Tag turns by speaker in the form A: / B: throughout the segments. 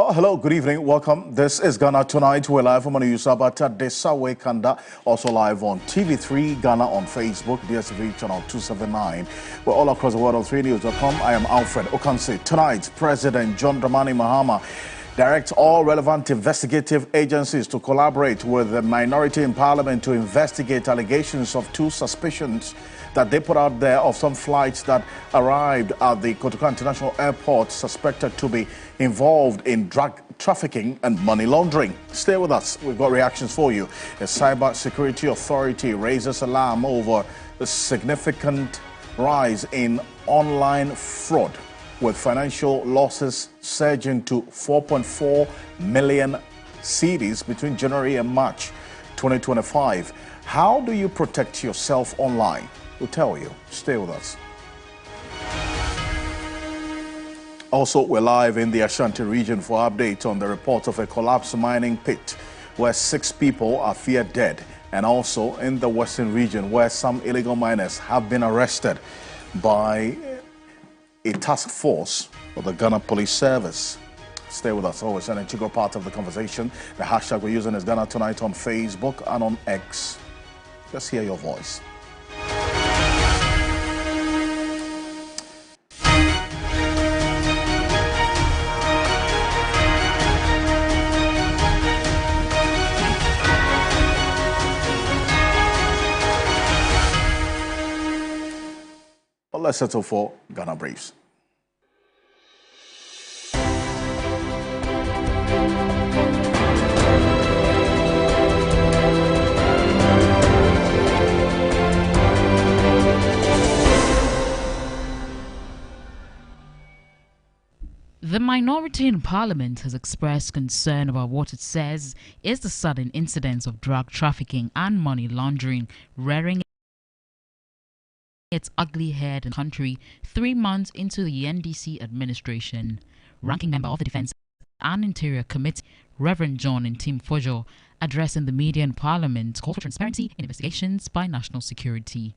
A: Well, hello, good evening, welcome. This is Ghana Tonight. We're live from Yusabata Desawe Kanda, also live on TV3, Ghana on Facebook, DSTV channel 279. We're all across the world on 3news.com. I am Alfred Okansi. Tonight, President John Dramani Mahama directs all relevant investigative agencies to collaborate with the minority in parliament to investigate allegations of two suspicions that they put out there of some flights that arrived at the Kotoka International Airport suspected to be involved in drug trafficking and money laundering. Stay with us. We've got reactions for you. The Cyber Security Authority raises alarm over the significant rise in online fraud, with financial losses surging to 4.4 million cedis between January and March 2025. How do you protect yourself online? We'll tell you. Stay with us. Also, we're live in the Ashanti region for updates on the report of a collapsed mining pit where 6 people are feared dead, and also in the western region where some illegal miners have been arrested by a task force of the Ghana Police Service. Stay with us. Always an integral part of the conversation. The hashtag we're using is Ghana Tonight on Facebook and on X. Let's hear your voice. But let's settle for Ghana Briefs.
B: The minority in Parliament has expressed concern about what it says is the sudden incidence of drug trafficking and money laundering rearing its ugly head in the country 3 months into the NDC administration. Ranking member of the Defence and Interior Committee, Reverend John Ntim Fojo, addressing the media in Parliament, called for transparency in investigations by national security.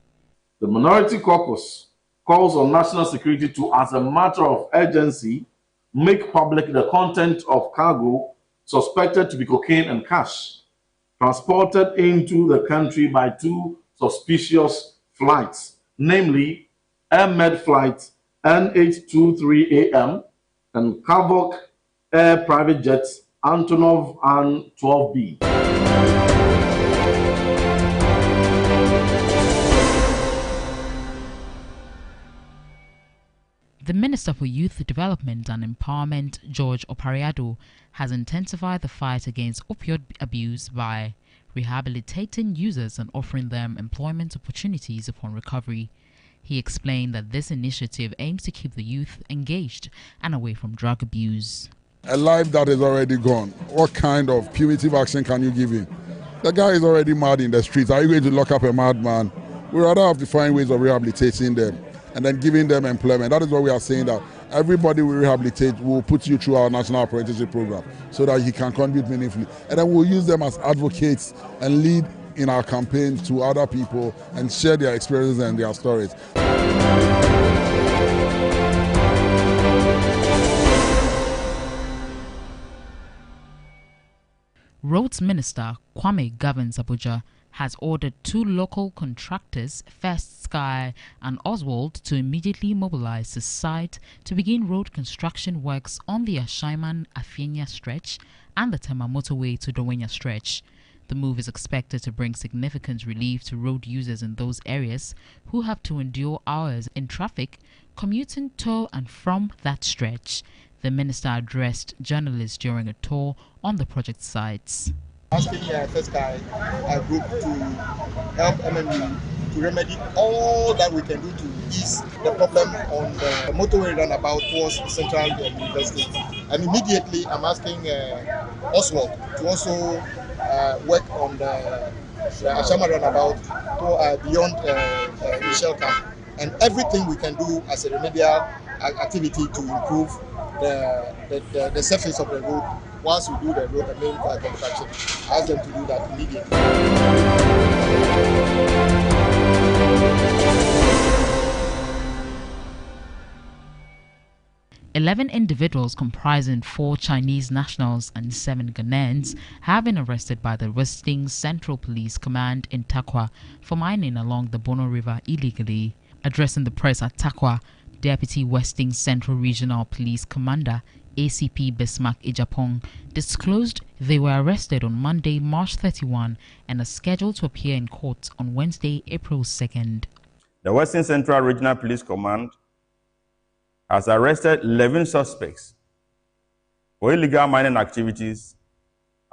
C: The Minority Caucus calls on national security to, as a matter of urgency, make public the content of cargo suspected to be cocaine and cash transported into the country by 2 suspicious flights, namely Med flight NH23AM and Kavok Air private jets Antonov and 12B.
B: The Minister for Youth Development and Empowerment, George Opariado, has intensified the fight against opioid abuse by rehabilitating users and offering them employment opportunities upon recovery. He explained that this initiative aims to keep the youth engaged and away from drug abuse.
D: A life that is already gone, what kind of punitive action can you give him? The guy is already mad in the streets. Are you going to lock up a madman? We rather have to find ways of rehabilitating them and then giving them employment. That is what we are saying, that everybody we rehabilitate will put you through our national apprenticeship program so that he can contribute meaningfully. And then we'll use them as advocates and lead in our campaigns to other people and share their experiences and their stories.
B: Roads Minister Kwame Gavins Abuja has ordered 2 local contractors, First Sky and Oswald, to immediately mobilize the site to begin road construction works on the Ashaiman-Afienya stretch and the Tema motorway to Dowenya stretch. The move is expected to bring significant relief to road users in those areas who have to endure hours in traffic commuting to and from that stretch. The minister addressed journalists during a tour on the project sites.
E: Asking First Sky Group to help MMU to remedy all that we can do to ease the problem on the motorway runabout towards Central University. And immediately I'm asking Oswald to also work on the Ashama runabout to, beyond Michelle Camp, and everything we can do as a remedial activity to improve the surface of the road once we do the road, the main construction. Ask them to do that immediately.
B: 11 individuals comprising 4 Chinese nationals and 7 Ghanaians have been arrested by the Western Central Police Command in Taqua for mining along the Bono River illegally. Addressing the press at Taqua, Deputy Western Central Regional Police Commander ACP Bismarck Ijapong disclosed they were arrested on Monday, March 31 and are scheduled to appear in court on Wednesday, April 2nd.
F: The Western Central Regional Police Command has arrested 11 suspects for illegal mining activities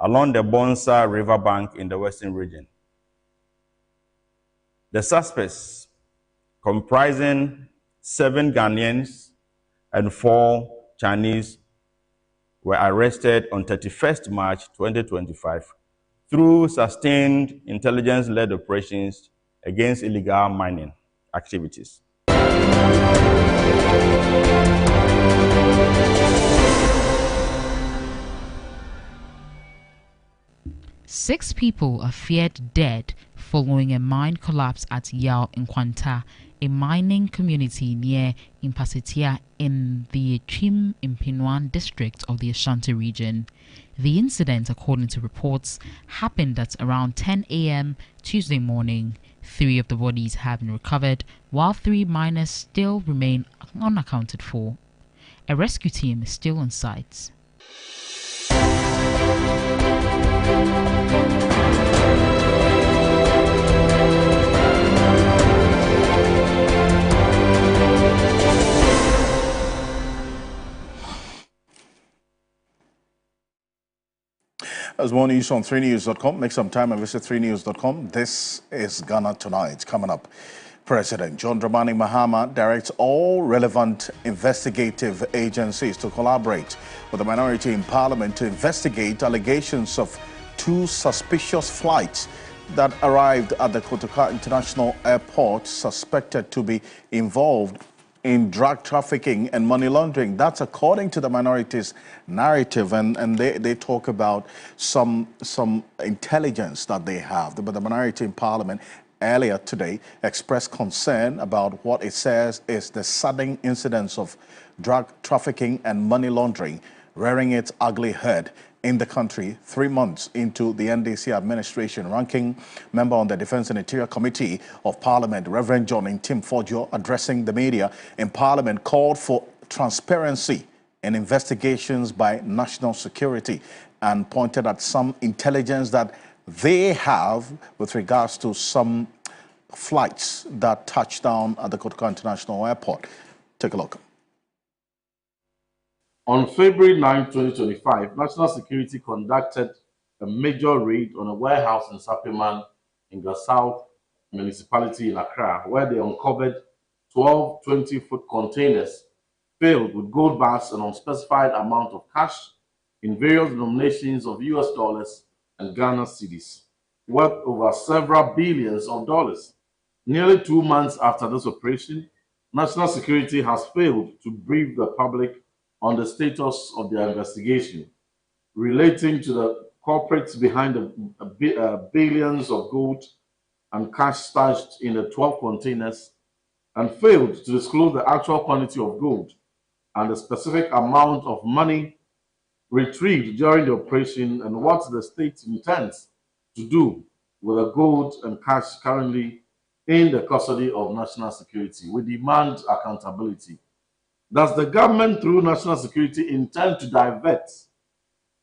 F: along the Bonsa River bank in the Western region. The suspects, comprising 7 Ghanaians and 4 Chinese, were arrested on 31st March 2025 through sustained intelligence-led operations against illegal mining activities.
B: 6 people are feared dead following a mine collapse at Yao in Kwanta, a mining community near Impasitia in the Chim Impinwan district of the Ashanti region. The incident, according to reports, happened at around 10 a.m. Tuesday morning. 3 of the bodies have been recovered, while 3 miners still remain unaccounted for. A rescue team is still on site.
A: As more news on 3news.com. Make some time and visit 3news.com. This is Ghana Tonight. Coming up, President John Dramani Mahama directs all relevant investigative agencies to collaborate with the minority in Parliament to investigate allegations of 2 suspicious flights that arrived at the Taqua International Airport suspected to be involved in drug trafficking and money laundering. That's according to the minority's narrative, and they talk about some intelligence that they have. But the minority in Parliament earlier today expressed concern about what it says is the sudden incidence of drug trafficking and money laundering rearing its ugly head in the country 3 months into the NDC administration. Ranking member on the Defense and Interior Committee of Parliament, Reverend John Tim Fojo, addressing the media in Parliament, called for transparency in investigations by national security and pointed at some intelligence that they have with regards to some flights that touched down at the Taqua International Airport. Take a look.
C: On February 9, 2025, National Security conducted a major raid on a warehouse in Sapiman in the South Municipality in Accra, where they uncovered 12 20-foot containers filled with gold bars and unspecified amount of cash in various denominations of US dollars and Ghana cedis, worth over several billions of dollars. Nearly 2 months after this operation, National Security has failed to brief the public on the status of their investigation relating to the corporates behind the billions of gold and cash stashed in the 12 containers, and failed to disclose the actual quantity of gold and the specific amount of money retrieved during the operation and what the state intends to do with the gold and cash currently in the custody of national security. We demand accountability. Does the government, through national security, intend to divert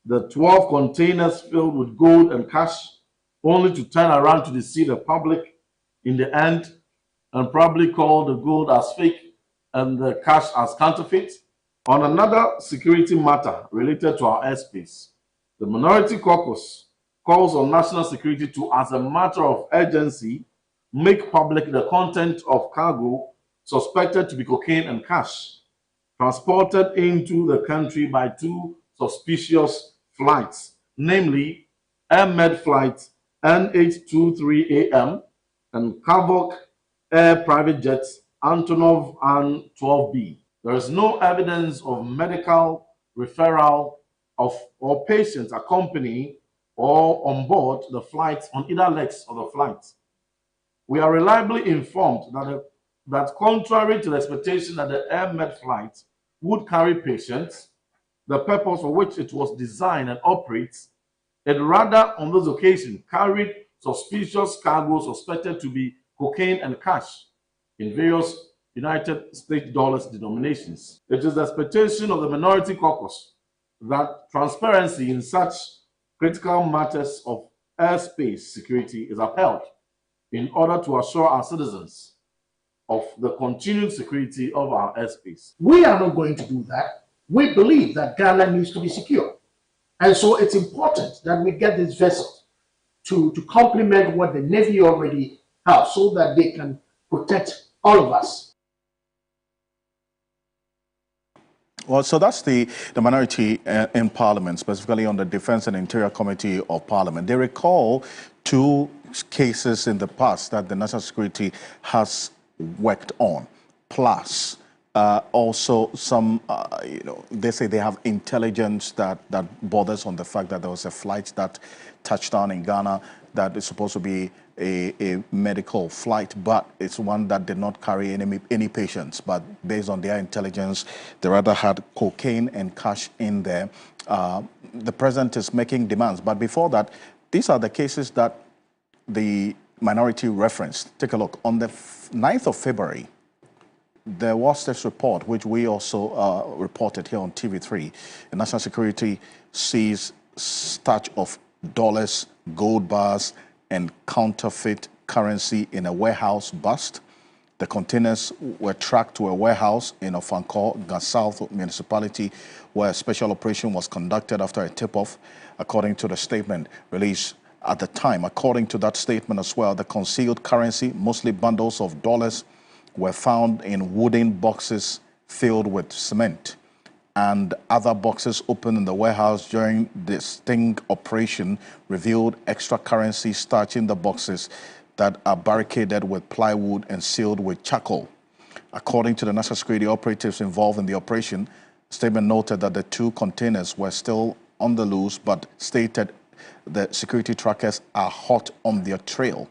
C: the 12 containers filled with gold and cash only to turn around to deceive the public in the end and probably call the gold as fake and the cash as counterfeit? On another security matter related to our airspace, the Minority Caucus calls on national security to, as a matter of urgency, make public the content of cargo suspected to be cocaine and cash transported into the country by 2 suspicious flights, namely Med flight NH23AM and Kavok Air private jets Antonov and 12B. There is no evidence of medical referral of or patients accompanying or on board the flights on either legs of the flight. We are reliably informed that contrary to the expectation that the Med flight would carry patients, the purpose for which it was designed and operates, it rather on this occasion carried suspicious cargo suspected to be cocaine and cash in various United States dollars denominations. It is the expectation of the minority caucus that transparency in such critical matters of airspace security is upheld in order to assure our citizens of the continued security of our airspace.
G: We are not going to do that. We believe that Ghana needs to be secure. And so it's important that we get this vessel to complement what the Navy already have so that they can protect all of us.
A: Well, so that's the minority in Parliament, specifically on the Defense and Interior Committee of Parliament. They recall two cases in the past that the National Security has worked on, plus also some, they say they have intelligence that borders on the fact that there was a flight that touched down in Ghana that is supposed to be a medical flight, but it's one that did not carry any patients. But based on their intelligence, they rather had cocaine and cash in there. The president is making demands. But before that, these are the cases that the minority referenced. Take a look. On the 9th of February, there was this report, which we also reported here on TV3. The National Security sees stash of dollars, gold bars, and counterfeit currency in a warehouse bust. The containers were tracked to a warehouse in Ofankor, South Municipality, where a special operation was conducted after a tip-off, according to the statement released at the time. According to that statement as well, the concealed currency, mostly bundles of dollars, were found in wooden boxes filled with cement, and other boxes opened in the warehouse during the sting operation revealed extra currency stashed in the boxes that are barricaded with plywood and sealed with charcoal. According to the National Security operatives involved in the operation, the statement noted that the two containers were still on the loose, but stated the security trackers are hot on their trail.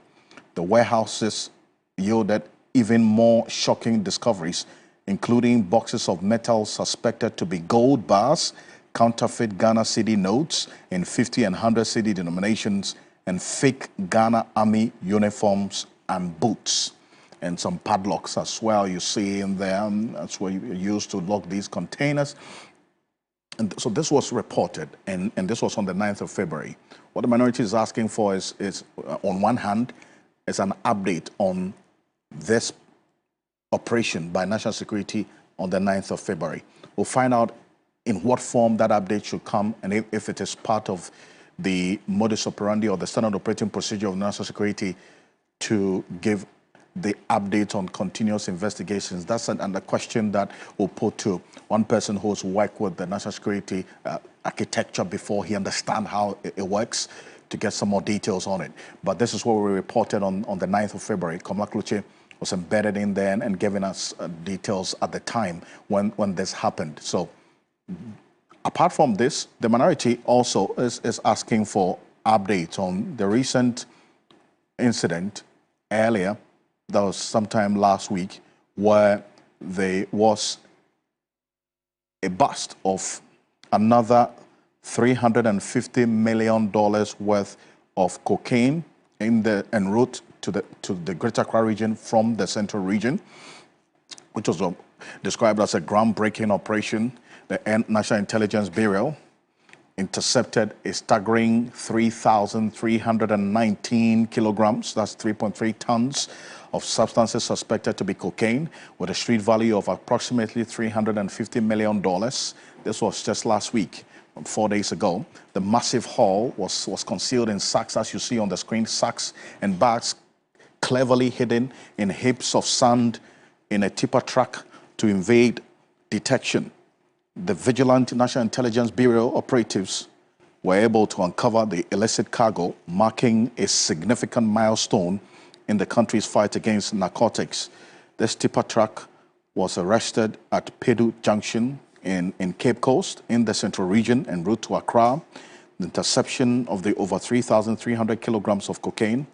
A: The warehouses yielded even more shocking discoveries, including boxes of metal suspected to be gold bars, counterfeit Ghana cedi notes in 50 and 100 cedi denominations, and fake Ghana Army uniforms and boots, and some padlocks as well you see in there. That's what you use to lock these containers. And so this was reported, and this was on the 9th of February. What the minority is asking for is on one hand, is an update on this operation by National Security on the 9th of February. We'll find out in what form that update should come, and if it is part of the modus operandi or the standard operating procedure of National Security to give the update on continuous investigations. That's a question that we'll put to one person who's worked with the National Security architecture before he understands how it works, to get some more details on it. But this is what we reported on the 9th of February. Komla Kluche was embedded in there and giving us details at the time when this happened. So apart from this, the minority also is asking for updates on the recent incident earlier, that was sometime last week, where there was a bust of another $350 million worth of cocaine en route to the Greater Accra region from the Central region, which was described as a groundbreaking operation. The National Intelligence Bureau intercepted a staggering 3,319 kilograms, that's 3.3 tons, of substances suspected to be cocaine, with a street value of approximately $350 million. This was just last week, 4 days ago. The massive haul was concealed in sacks, as you see on the screen, sacks and bags cleverly hidden in heaps of sand in a tipper truck to evade detection. The vigilant National Intelligence Bureau operatives were able to uncover the illicit cargo, marking a significant milestone in the country's fight against narcotics. This tipper truck was arrested at Pedu Junction in Cape Coast in the Central region en route to Accra. The interception of the over 3,300 kilograms of cocaine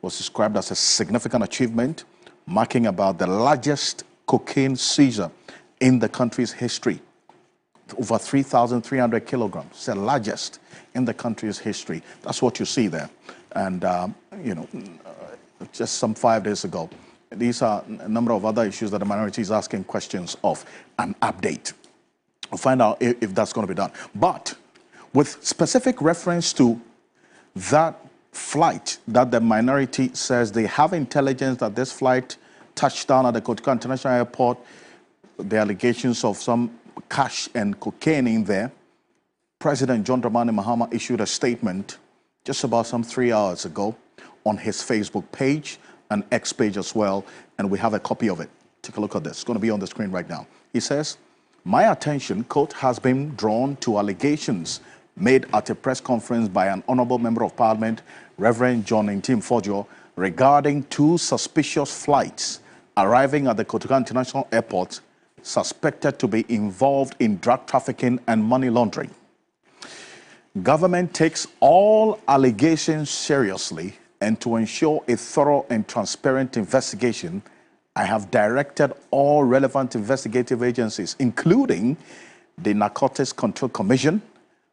A: was described as a significant achievement, marking about the largest cocaine seizure in the country's history. over 3,300 kilograms. It's the largest in the country's history. That's what you see there. And, you know, just some 5 days ago, these are a number of other issues that the minority is asking questions of. An update. We'll find out if that's going to be done. But with specific reference to that flight that the minority says they have intelligence that this flight touched down at the Taqua International Airport, the allegations of some cash and cocaine in there, President John Dramani Mahama issued a statement just about some 3 hours ago on his Facebook page and X page as well, and we have a copy of it. Take a look at this. It's going to be on the screen right now. He says, "My attention, quote, has been drawn to allegations made at a press conference by an honorable member of parliament, Reverend John Ntim Fojo, regarding 2 suspicious flights arriving at the Taqua International Airport suspected to be involved in drug trafficking and money laundering. Government takes all allegations seriously, and to ensure a thorough and transparent investigation, I have directed all relevant investigative agencies, including the Narcotics Control Commission,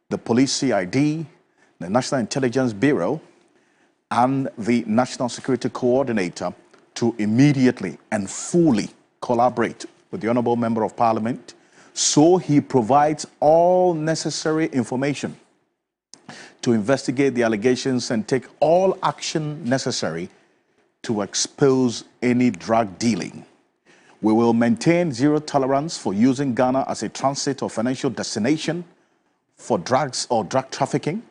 A: the Police CID, the National Intelligence Bureau, and the National Security Coordinator, to immediately and fully collaborate with the Honorable Member of Parliament so he provides all necessary information to investigate the allegations and take all action necessary to expose any drug dealing. We will maintain zero tolerance for using Ghana as a transit or financial destination for drugs or drug trafficking.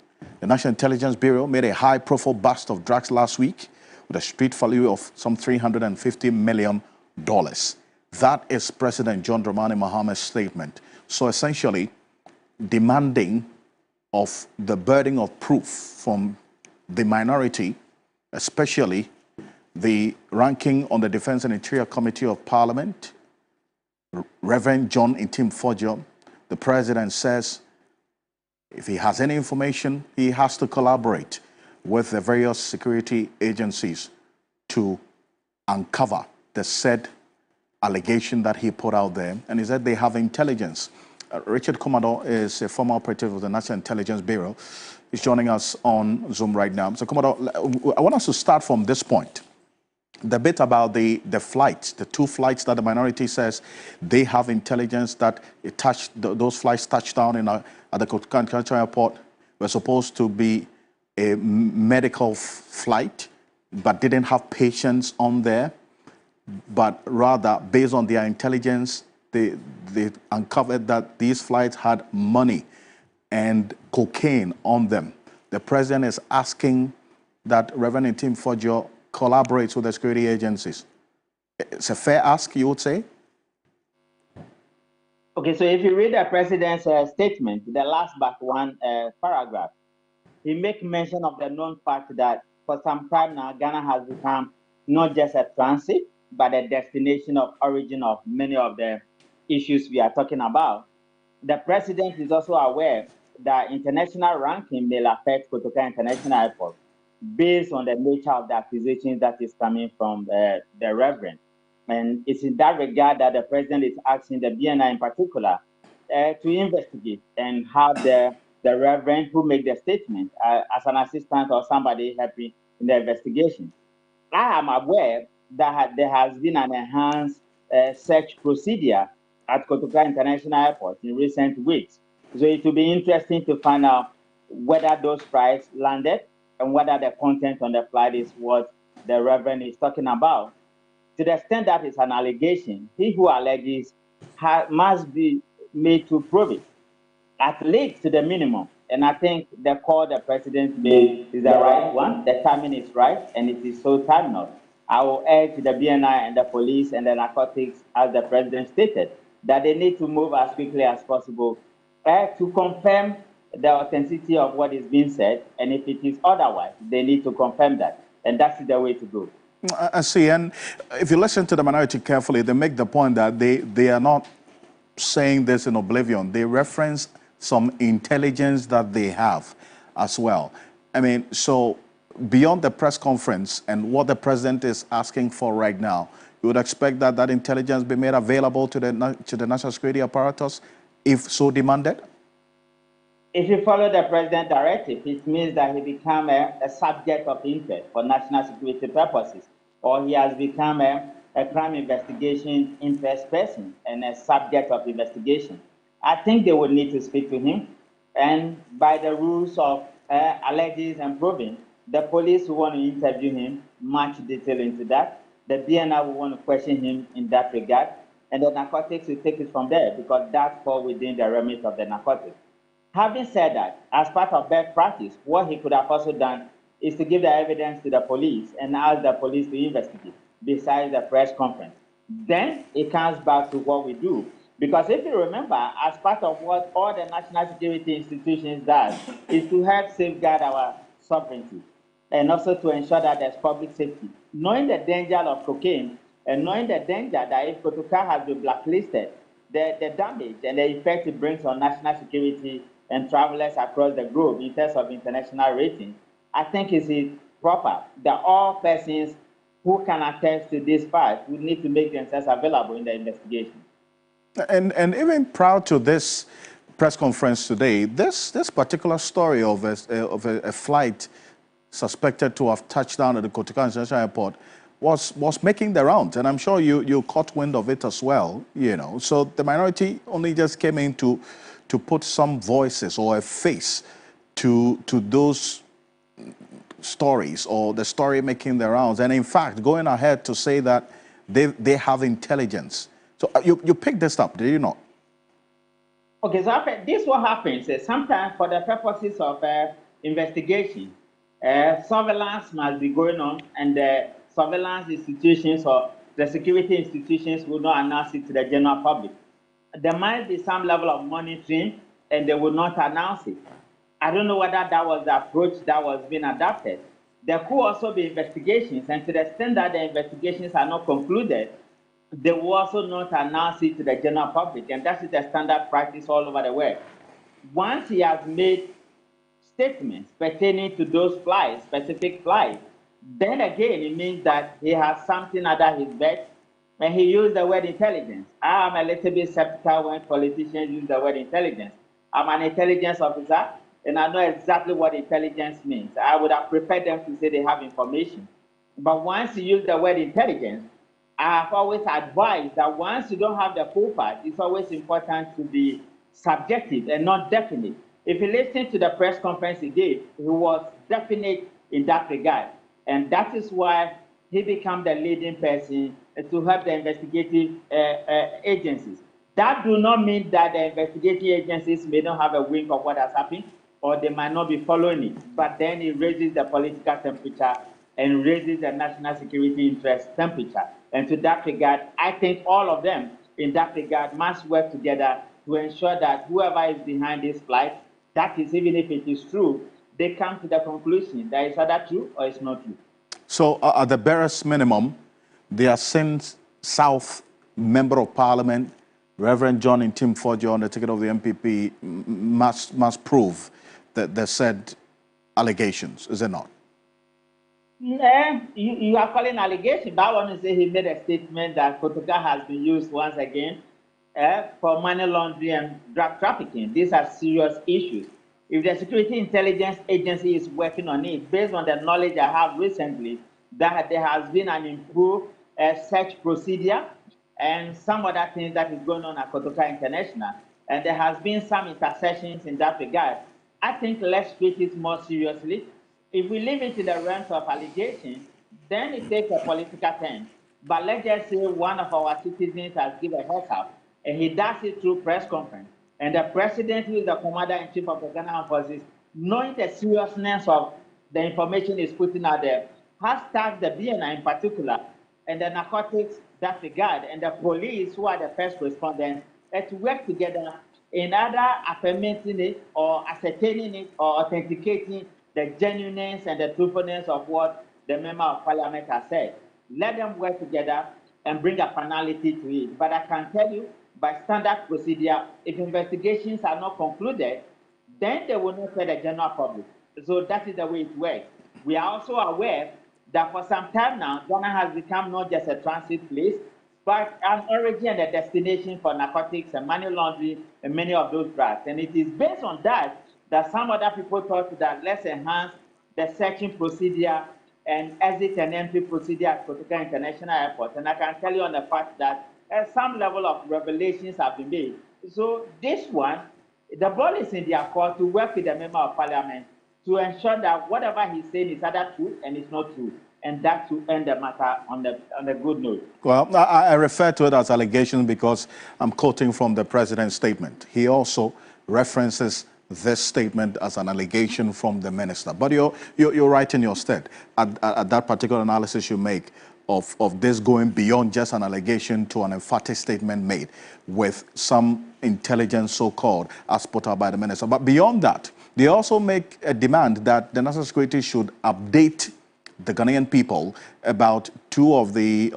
A: The National Intelligence Bureau made a high-profile bust of drugs last week with a street value of some $350 million. That is President John Dramani Mahama's statement. So essentially, demanding of the burden of proof from the minority, especially the ranking on the Defense and Interior Committee of Parliament, Reverend John Ntim Fojo. The president says if he has any information, he has to collaborate with the various security agencies to uncover the said allegation that he put out there. And he said they have intelligence. Richard Commodore is a former operative of the National Intelligence Bureau. He's joining us on Zoom right now. So Commodore, I want us to start from this point. The bit about the flights, the 2 flights that the minority says they have intelligence that those flights touched down at the Taqua International Airport were supposed to be a medical flight, but didn't have patients on there, but rather based on their intelligence, they uncovered that these flights had money and cocaine on them. The president is asking that Reverend Ntim Fojo collaborates with the security agencies. It's a fair ask, you would say?
H: Okay, so if you read the president's statement, the last but one paragraph, he makes mention of the known fact that for some time now, Ghana has become not just a transit, but a destination of origin of many of the issues we are talking about. The president is also aware that international ranking may affect Taqua International Airport based on the nature of the accusations that is coming from the Reverend. And it's in that regard that the president is asking the BNI in particular to investigate and have the Reverend who make the statement as an assistant or somebody helping in the investigation. I am aware that there has been an enhanced search procedure at Taqua International Airport in recent weeks. So it will be interesting to find out whether those flights landed and whether the content on the flight is what the Reverend is talking about. To the extent that it's an allegation, he who alleges must be made to prove it, at least to the minimum. And I think the call the president made is the right one. The timing is right, and it is so timely. I will urge the BNI and the police and the narcotics, as the president stated, that they need to move as quickly as possible to confirm the authenticity of what is being said. And if it is otherwise, they need to confirm that. And that's the way to go.
A: I see. And if you listen to the minority carefully, they make the point that they are not saying this in oblivion. They reference some intelligence that they have as well. I mean, so beyond the press conference and what the president is asking for right now, you would expect that that intelligence be made available to the national security apparatus if so demanded?
H: If you follow the president's directive, it means that he become a subject of interest for national security purposes, or he has become a crime investigation interest person and a subject of investigation. I think they would need to speak to him, and by the rules of alleges and proving, the police will want to interview him, much detail into that. The BNI will want to question him in that regard, and the narcotics will take it from there because that falls within the remit of the narcotics. Having said that, as part of best practice, what he could have also done is to give the evidence to the police and ask the police to investigate, besides the press conference. Then it comes back to what we do. Because if you remember, as part of what all the national security institutions does, is to help safeguard our sovereignty and also to ensure that there's public safety. Knowing the danger of cocaine and knowing the danger that if Kotoka has been blacklisted, the damage and the effect it brings on national security and travelers across the globe in terms of international rating, I think is proper that all persons who can attest to this part would need to make themselves available in the investigation.
A: And even prior to this press conference today, this particular story of a flight suspected to have touched down at the Kotoka International Airport was making the rounds, and I'm sure you caught wind of it as well, you know. So the minority only just came in to put some voices or a face to those stories or the story making the rounds, and in fact going ahead to say that they have intelligence. So you picked this up, did you not?
H: Okay, so this what happens. Sometimes for the purposes of investigation, surveillance must be going on, and the surveillance institutions or the security institutions will not announce it to the general public. There might be some level of monitoring, and they will not announce it. I don't know whether that was the approach that was being adopted. There could also be investigations, and to the extent that the investigations are not concluded, they will also not announce it to the general public, and that is the standard practice all over the world. Once he has made statements pertaining to those flights, specific flights, then again it means that he has something under his belt, and he used the word intelligence. I am a little bit skeptical when politicians use the word intelligence. I'm an intelligence officer, and I know exactly what intelligence means. I would have preferred them to say they have information. But once you use the word intelligence, I have always advised that once you don't have the full part, it's always important to be subjective and not definite. If you listen to the press conference he gave, he was definite in that regard. And that is why he became the leading person to help the investigative agencies. That do not mean that the investigative agencies may not have a wink of what has happened, or they might not be following it. But then it raises the political temperature and raises the national security interest temperature. And to that regard, I think all of them in that regard must work together to ensure that whoever is behind this flight, that is, even if it is true, they come to the conclusion that it's either true or it's not true.
A: So at the barest minimum, their Sins South Member of Parliament, Reverend John Ntimfordjo, on the ticket of the MPP, must prove that they said allegations, is it not?
H: You are calling allegation, but I want to say he made a statement that Kotoka has been used once again for money laundering and drug trafficking. These are serious issues. If the Security Intelligence Agency is working on it, based on the knowledge I have recently, that there has been an improved search procedure and some other things that is going on at Kotoka International, and there has been some intercessions in that regard, I think let's treat it more seriously. If we leave it in the realms of allegations, then it takes a political turn. But let's just say one of our citizens has given a heads up, and he does it through press conference. And the president, who is the commander-in-chief of the Ghana Armed Forces, knowing the seriousness of the information he's putting out there, has tasked the BNI in particular, and the narcotics that regard, and the police, who are the first respondents, to work together in either affirming it or ascertaining it or authenticating the genuineness and the truthfulness of what the member of parliament has said. Let them work together and bring a finality to it. But I can tell you, by standard procedure, if investigations are not concluded, then they will not tell the general public. So that is the way it works. We are also aware that for some time now, Ghana has become not just a transit place, but an origin and a destination for narcotics and money laundering and many of those drugs. And it is based on that that some other people thought that let's enhance the searching procedure and exit and entry procedure at Kotoka International Airport. And I can tell you on the fact that some level of revelations have been made. So this one, the ball is in their court to work with the member of parliament to ensure that whatever he's saying is either true and it's not true, and that to end the matter on a good note.
A: Well, I refer to it as allegation because I'm quoting from the president's statement. He also references this statement as an allegation from the minister. But you're right in your stead at that particular analysis you make of this going beyond just an allegation to an emphatic statement made with some intelligence so-called as put out by the minister. But beyond that, they also make a demand that the national security should update the Ghanaian people about two of the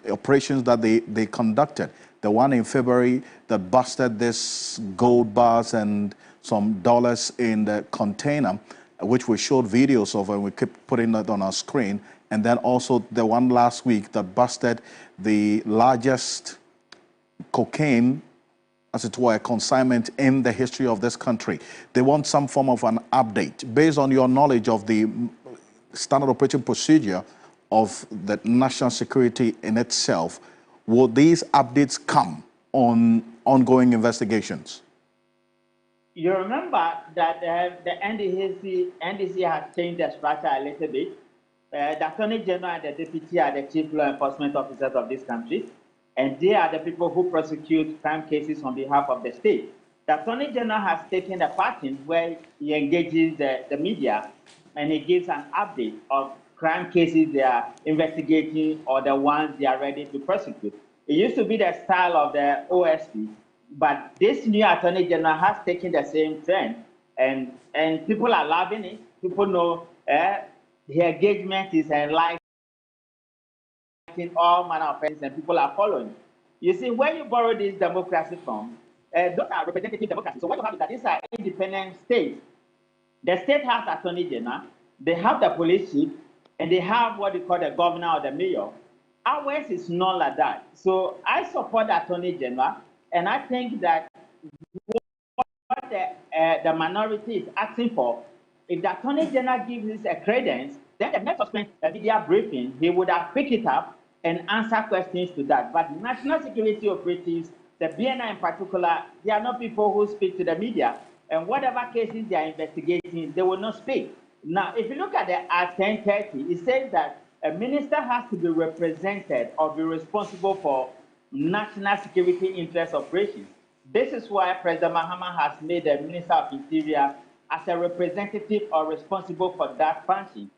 A: operations that they conducted. The one in February that busted this gold bars and some dollars in the container, which we showed videos of and we kept putting it on our screen. And then also the one last week that busted the largest cocaine, as it were, consignment in the history of this country. They want some form of an update based on your knowledge of the standard operating procedure of the national security in itself. Will these updates come on ongoing investigations?
H: You remember that the NDC has changed the structure a little bit. The Attorney General and the Deputy are the chief law enforcement officers of this country, and they are the people who prosecute crime cases on behalf of the state. The Attorney General has taken a pattern where he engages the media and he gives an update of crime cases they are investigating or the ones they are ready to prosecute. It used to be the style of the OSP, but this new Attorney General has taken the same trend, and people are loving it. People know the engagement is enlightening all manner of things, and people are following. You see, when you borrow this democracy from, those are representative democracy. So what you have is that these are independent states. The state has Attorney General, they have the police chief, and they have what they call the governor or the mayor. Ours is not like that. So I support the Attorney General, and I think that what the minority is asking for, if the Attorney General gives this a credence, then the next media briefing, he would have picked it up and answer questions to that. But national security operatives, the BNI in particular, they are not people who speak to the media. And whatever cases they are investigating, they will not speak. Now, if you look at the Act 1030, it says that a minister has to be represented or be responsible for national security interest operations. This is why President Mahama has made the Minister of Interior as a representative or responsible for that function.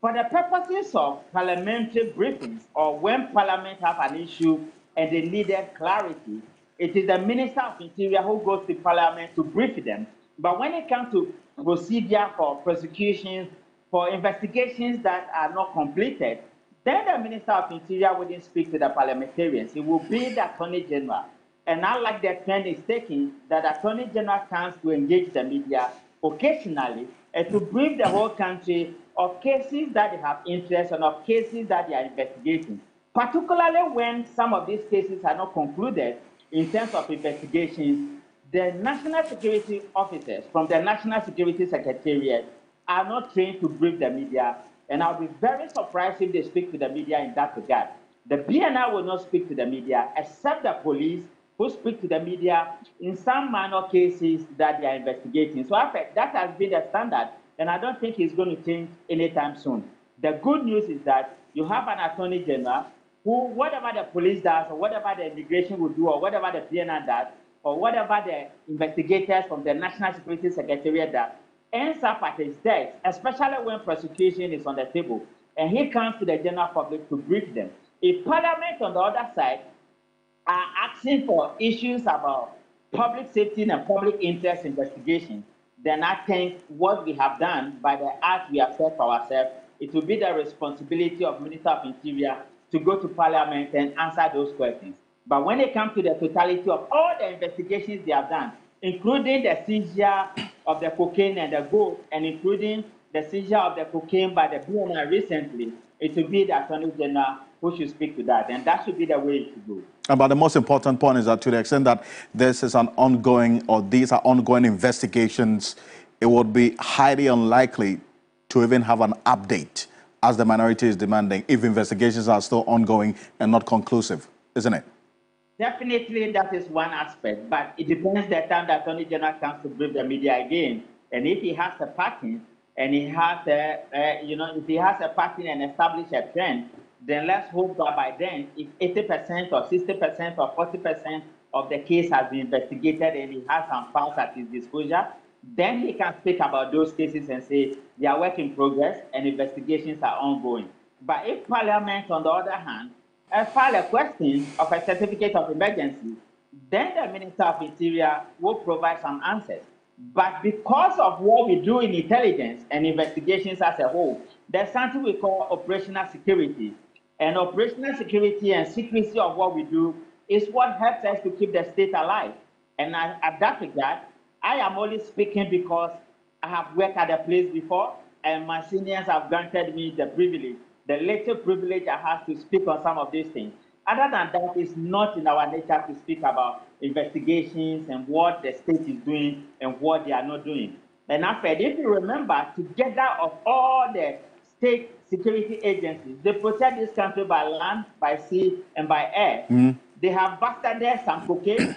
H: For the purposes of parliamentary briefings or when Parliament have an issue and they needed clarity, it is the Minister of Interior who goes to Parliament to brief them. But when it comes to procedure for prosecutions, for investigations that are not completed, then the Minister of Interior wouldn't speak to the parliamentarians. It will be the Attorney General. And I like the trend is taking that the Attorney General comes to engage the media occasionally and to brief the whole country of cases that they have interest and of cases that they are investigating, particularly when some of these cases are not concluded in terms of investigations. The national security officers from the National Security Secretariat are not trained to brief the media, and I'll be very surprised if they speak to the media in that regard. The BNI will not speak to the media, except the police, who speak to the media in some minor cases that they are investigating. So I think that has been the standard, and I don't think it's going to change anytime soon. The good news is that you have an Attorney General who, whatever the police does, or whatever the immigration will do, or whatever the BNI does, or whatever the investigators from the National Security Secretariat does, ends up at his desk, especially when prosecution is on the table, and he comes to the general public to brief them. If Parliament on the other side are asking for issues about public safety and public interest investigation, then I think what we have done by the act we have set for ourselves, it will be the responsibility of Minister of Interior to go to Parliament and answer those questions. But when it comes to the totality of all the investigations they have done, including the seizure of the cocaine and the gold, and including the seizure of the cocaine by the BNI recently, it will be the Attorney General who should speak to that, and that should be the way to go.
A: But the most important point is that to the extent that this is an ongoing, or these are ongoing investigations, it would be highly unlikely to even have an update, as the minority is demanding, if investigations are still ongoing and not conclusive, isn't it?
H: Definitely, that is one aspect, but it depends the time that Attorney General comes to brief the media again. And if he has a pattern, and he has if he has a pattern and establish a trend, then let's hope that by then, if 80% or 60% or 40% of the case has been investigated and he has some files at his disposal, then he can speak about those cases and say they are work in progress and investigations are ongoing. But if Parliament, on the other hand, file a question of a certificate of emergency, then the Minister of Interior will provide some answers. But because of what we do in intelligence and investigations as a whole, there's something we call operational security. And operational security and secrecy of what we do is what helps us to keep the state alive. And at that regard, I am only speaking because I have worked at the place before, and my seniors have granted me the privilege, the little privilege I have to speak on some of these things. Other than that, it's not in our nature to speak about investigations and what the state is doing and what they are not doing. And after, if you remember, together of all the state security agencies, they protect this country by land, by sea, and by air. They have bastarded some cocaine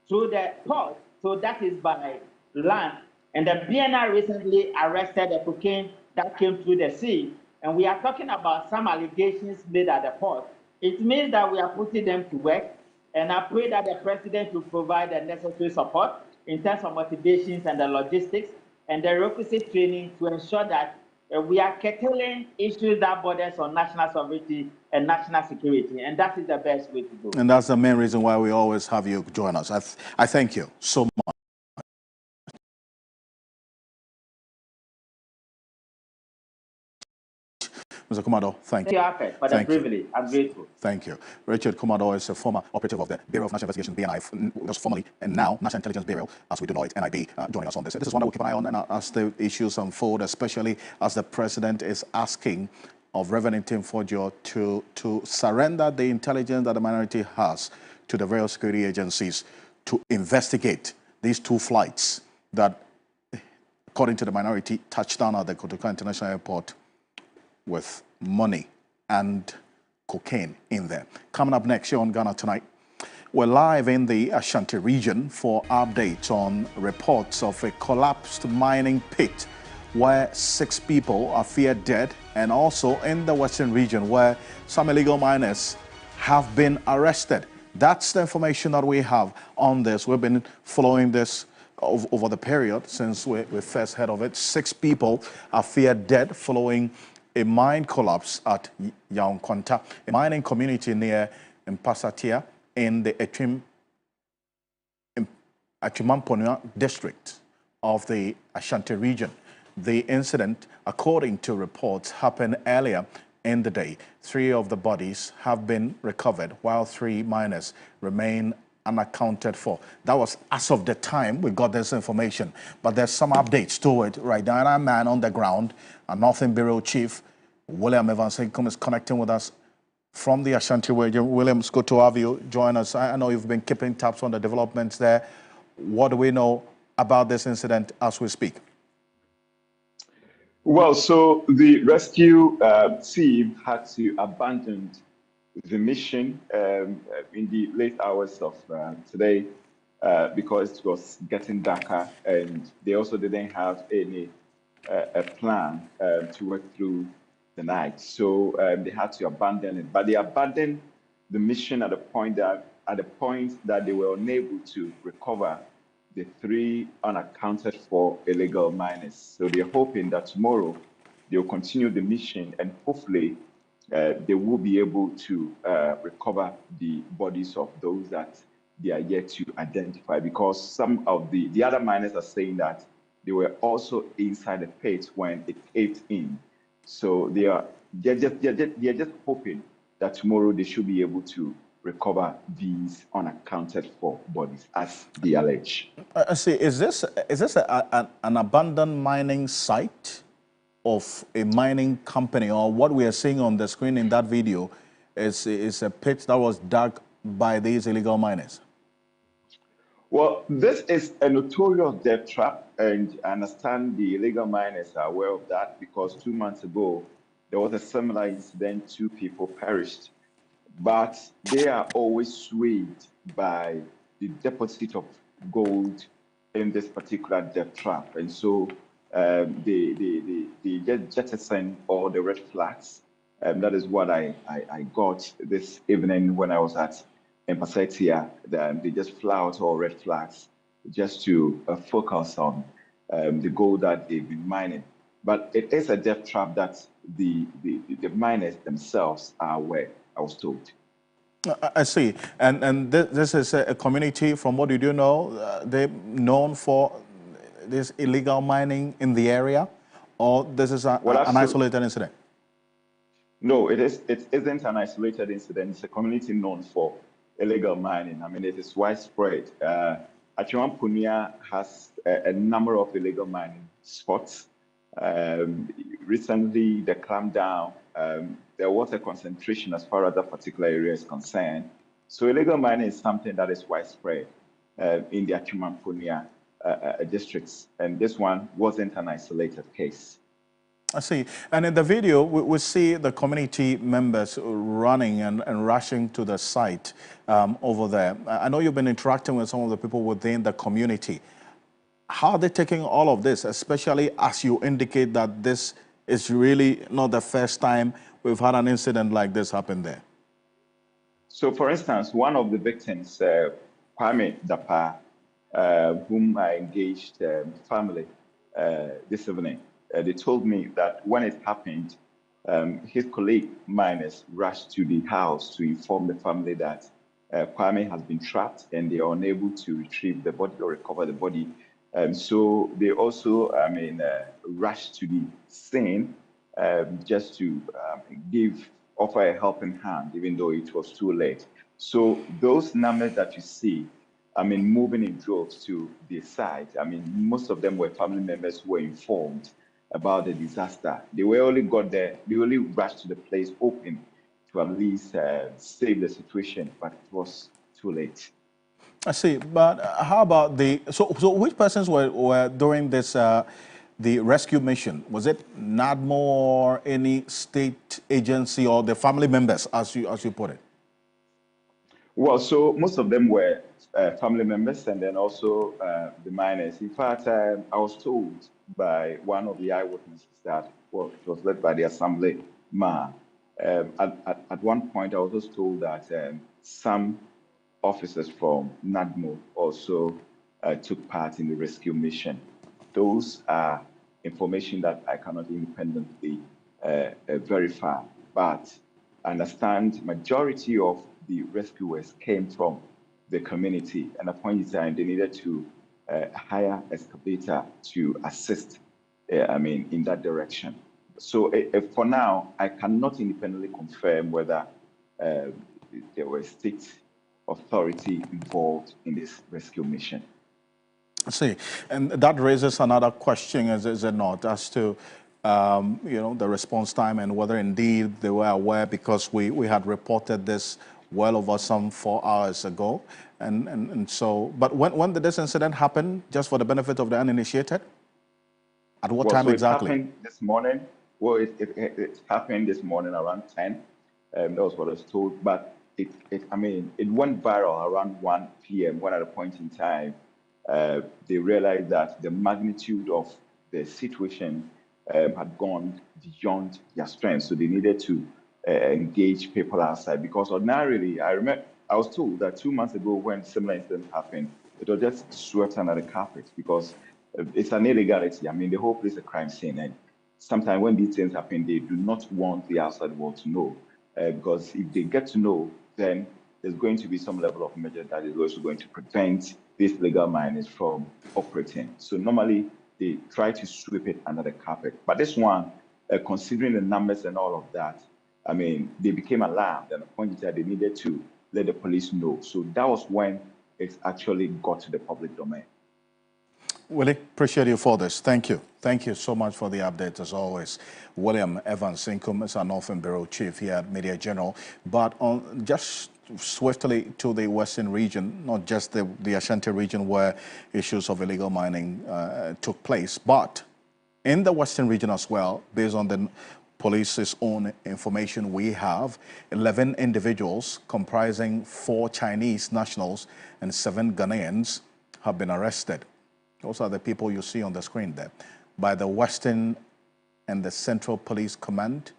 H: through the port, so that is by land. And the BNI recently arrested the cocaine that came through the sea. And we are talking about some allegations made at the port. It means that we are putting them to work. And I pray that the president will provide the necessary support in terms of motivations and the logistics and the requisite training to ensure that we are curtailing issues that borders on national sovereignty and national security. And that is the best way to go.
A: And that's the main reason why we always have you join us. I thank you so much. Mr. Kumado, thank you.
H: Thank you for the privilege. I'm grateful.
A: Thank you. Richard Kumado is a former operative of the Bureau of National Investigation, BNI, was formerly, and now National Intelligence Bureau, as we do know it, NIB, joining us on this. This is one that we'll keep an eye on, and as the issues unfold, especially as the president is asking of Reverend Tim Forjo to surrender the intelligence that the minority has to the various security agencies to investigate these two flights that, according to the minority, touched down at the Kotoka International Airport with money and cocaine in there. Coming up next year on Ghana Tonight, we're live in the Ashanti region for updates on reports of a collapsed mining pit where 6 people are feared dead, and also in the western region where some illegal miners have been arrested. That's the information that we have on this. We've been following this over the period since we first heard of it. 6 people are feared dead following a mine collapse at Yaunkwanta, a mining community near Mpasatia in the Achimamponua district of the Ashanti region. The incident, according to reports, happened earlier in the day. 3 of the bodies have been recovered, while 3 miners remain unaccounted for. That was as of the time we got this information, but there's some updates to it right now. And our man on the ground, a Northern Bureau Chief, William Evansenkum, is connecting with us from the Ashanti region. William, it's good to have you join us. I know you've been keeping tabs on the developments there. What do we know about this incident as we speak?
I: Well, so the rescue team had to abandon the mission in the late hours of today because it was getting darker, and they also didn't have any a plan to work through the night. So they had to abandon it, but they abandoned the mission at the point that they were unable to recover the 3 unaccounted for illegal miners. So they're hoping that tomorrow they'll continue the mission, and hopefully they will be able to recover the bodies of those that they are yet to identify, because some of the other miners are saying that they were also inside the pit when it caved in. So they're just hoping that tomorrow they should be able to recover these unaccounted for bodies, as they allege.
A: I see. Is this an abandoned mining site of a mining company, or what we are seeing on the screen in that video? is a pit that was dug by these illegal miners?
I: Well, this is a notorious death trap, and I understand the illegal miners are aware of that because 2 months ago, there was a similar incident, 2 people perished. But they are always swayed by the deposit of gold in this particular death trap. And so they just jettison all the red flags. That is what I got this evening when I was at Empasetia. They just fly out all red flags just to focus on the gold that they've been mining. But it is a death trap that the miners themselves are aware, I was told.
A: I see. And this is a community, from what you do know, they're known for this illegal mining in the area, or this is an isolated incident?
I: No, it isn't an isolated incident. It's a community known for illegal mining. I mean, it is widespread. Achiwampunia has a number of illegal mining spots. Recently, the clampdown, there was a concentration as far as that particular area is concerned. So illegal mining is something that is widespread in the Achiwampunia districts, and this one wasn't an isolated case.
A: I see. And in the video, we see the community members running and rushing to the site over there. I know you've been interacting with some of the people within the community. How are they taking all of this, especially as you indicate that this is really not the first time we've had an incident like this happen there?
I: So, for instance, one of the victims, Kwame Dapa, whom I engaged family this evening, they told me that when it happened, his colleague miners rushed to the house to inform the family that Kwame has been trapped and they are unable to retrieve the body or recover the body. So they also, rushed to the scene just to offer a helping hand, even though it was too late. So those numbers that you see, moving in droves to the site, most of them were family members who were informed about the disaster. They only rushed to the place hoping to at least save the situation, but it was too late.
A: I see, but how about so which persons were during this, the rescue mission? Was it NADMO or any state agency or the family members, as you put it?
I: Well, so most of them were family members and then also the miners. In fact, I was told by one of the eyewitnesses that, well, it was led by the assembly man. At one point, I was also told that some officers from NADMO also took part in the rescue mission. Those are information that I cannot independently verify, but I understand majority of the rescuers came from the community, and at point in time they needed to hire excavator to assist in that direction. So for now, I cannot independently confirm whether there were state authority involved in this rescue mission.
A: See, and that raises another question, is it not, as to the response time and whether indeed they were aware, because we had reported this well over some 4 hours ago, and so. But when did this incident happen? Just for the benefit of the uninitiated, at what time exactly?
I: It happened this morning. Well, it happened this morning around 10. That was what I was told. But it went viral around 1 p.m. when at a point in time they realized that the magnitude of the situation had gone beyond their strength, so they needed to engage people outside. Because ordinarily, I was told that 2 months ago when similar incident happened, it was just swept under the carpet because it's an illegality. The whole place is a crime scene, and sometimes when these things happen, they do not want the outside world to know, because if they get to know, then there's going to be some level of measure that is also going to prevent these legal miners from operating. So normally they try to sweep it under the carpet. But this one, considering the numbers and all of that, they became alarmed, and at the point in time they needed to let the police know. So that was when it actually got to the public domain.
A: Willie, appreciate you for this. Thank you. Thank you so much for the update, as always. William Evans Sinkum is our Northern Bureau Chief here at Media General. But on just swiftly to the Western region, not just the Ashanti region where issues of illegal mining took place, but in the Western region as well, based on the police's own information we have, 11 individuals comprising 4 Chinese nationals and 7 Ghanaians have been arrested. Those are the people you see on the screen there, by the Western and the Central Police Command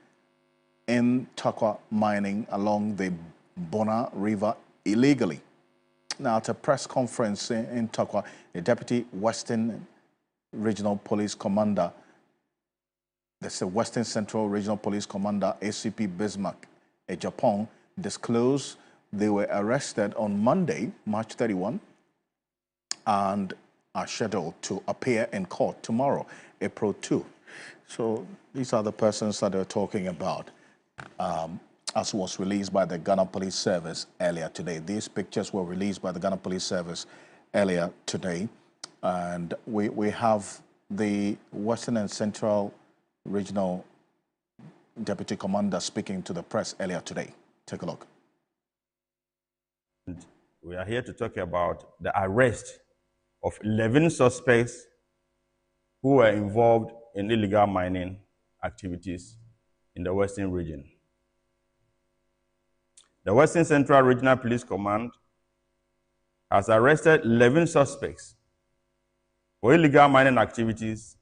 A: in Taqua mining along the Bona River illegally. Now, at a press conference in Taqua, the Deputy Western Regional Police Commander, that's the Western Central Regional Police Commander, ACP Bismarck, Japan, disclosed they were arrested on Monday, March 31, and are scheduled to appear in court tomorrow, April 2. So these are the persons that they're talking about, as was released by the Ghana Police Service earlier today. These pictures were released by the Ghana Police Service earlier today. And we have the Western and Central Regional Deputy Commander speaking to the press earlier today. Take a look.
F: We are here to talk about the arrest of 11 suspects who were involved in illegal mining activities in the Western region. The Western Central Regional Police Command has arrested 11 suspects for illegal mining activities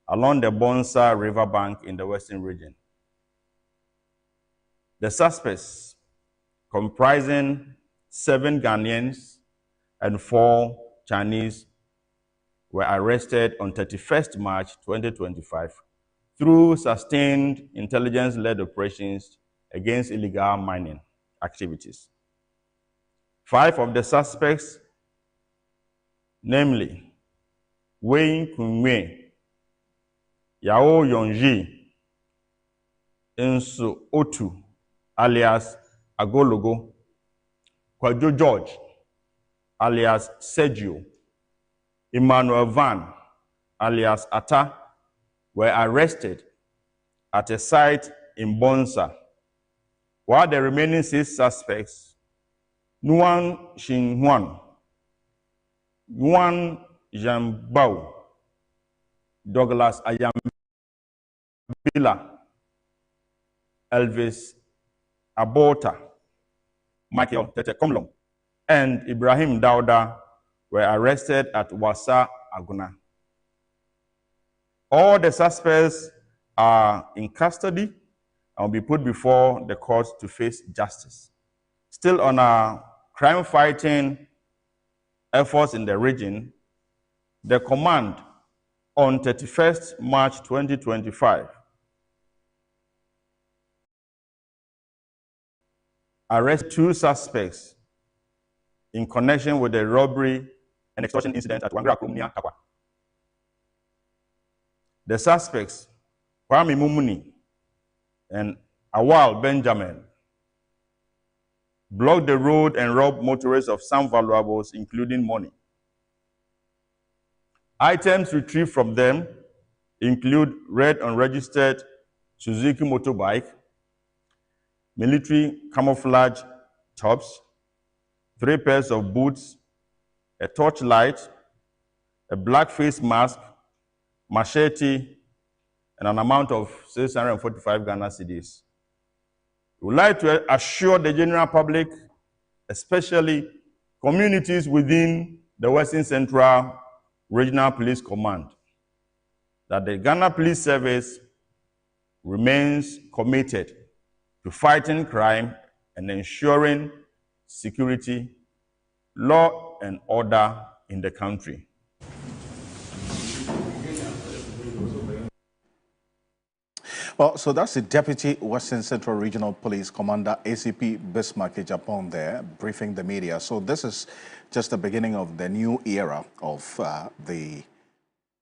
F: along the Bonsa River bank in the Western region. The suspects, comprising 7 Ghanaians and 4 Chinese, were arrested on 31st March 2025 through sustained intelligence-led operations against illegal mining activities. 5 of the suspects, namely Wayne Kunwe, Yao Yongji, Nsu Otu, alias Agologo, Kwajo George, alias Sergio, Emmanuel Van, alias Atta, were arrested at a site in Bonsa, while the remaining 6 suspects, Nguyen Xin Huan, Yuan Zhambao, Douglas Ayambila, Elvis Abota, Michael Tete Komlong, and Ibrahim Dauda were arrested at Wasa Aguna. All the suspects are in custody and will be put before the court to face justice. Still on our crime-fighting efforts in the region, the command on 31st March 2025 arrested 2 suspects in connection with the robbery and extortion incident at Wangra Krumnia, Taqua. The suspects, Kwame Mumuni and Awal Benjamin, blocked the road and robbed motorists of some valuables, including money. Items retrieved from them include red unregistered Suzuki motorbike, military camouflage tops, 3 pairs of boots, a torchlight, a black face mask, machete, and an amount of 645 Ghana cedis. We would like to assure the general public, especially communities within the Western Central Regional Police Command, that the Ghana Police Service remains committed to fighting crime and ensuring security, law, and order in the country.
A: Well, so that's the Deputy Western Central Regional Police Commander, ACP Bismarck Japan there, briefing the media. So this is just the beginning of the new era of the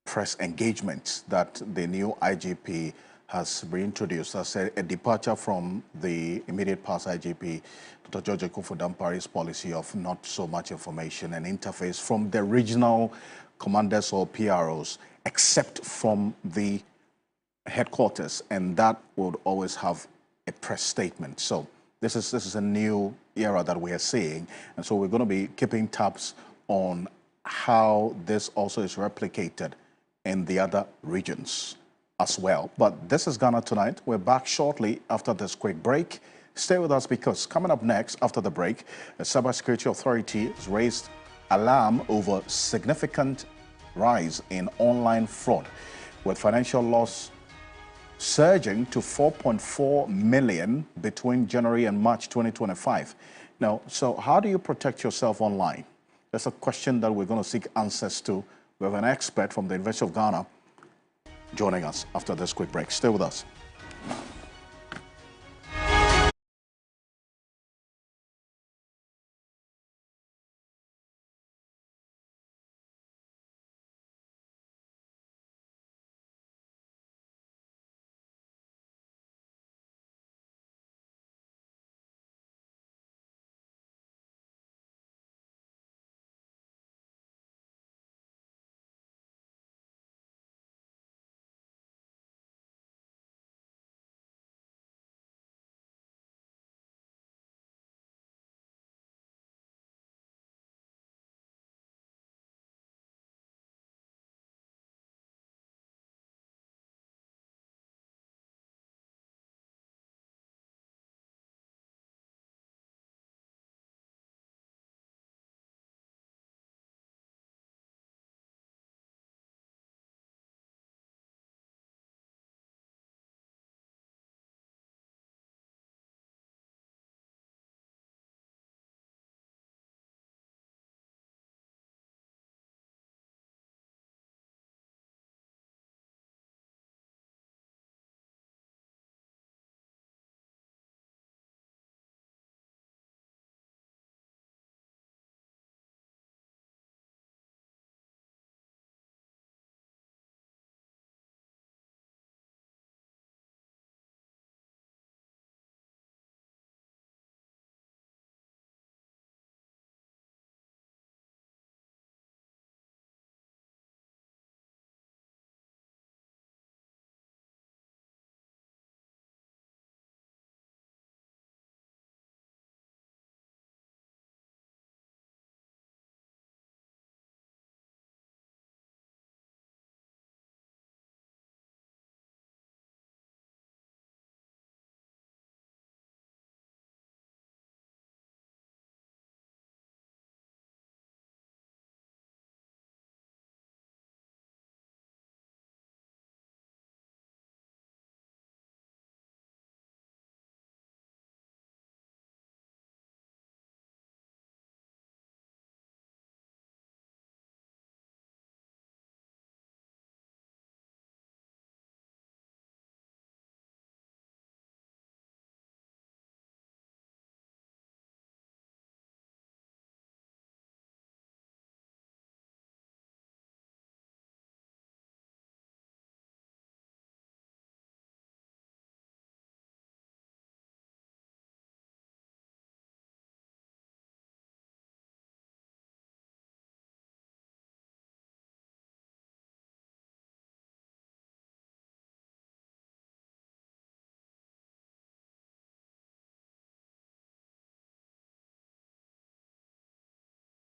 A: press engagement that the new IGP has reintroduced as a departure from the immediate past IGP, Dr. George Kufu-Dampari's policy of not so much information and interface from the regional commanders or PROs, except from the headquarters, and that would always have a press statement. So this is a new era that we are seeing, and so we're going to be keeping tabs on how this also is replicated in the other regions as well. But this is Ghana Tonight. We're back shortly after this quick break. Stay with us, because coming up next after the break, the Cybersecurity Authority has raised alarm over significant rise in online fraud, with financial loss surging to 4.4 million between January and March 2025. Now, so how do you protect yourself online? That's a question that we're going to seek answers to. We have an expert from the University of Ghana joining us after this quick break. Stay with us.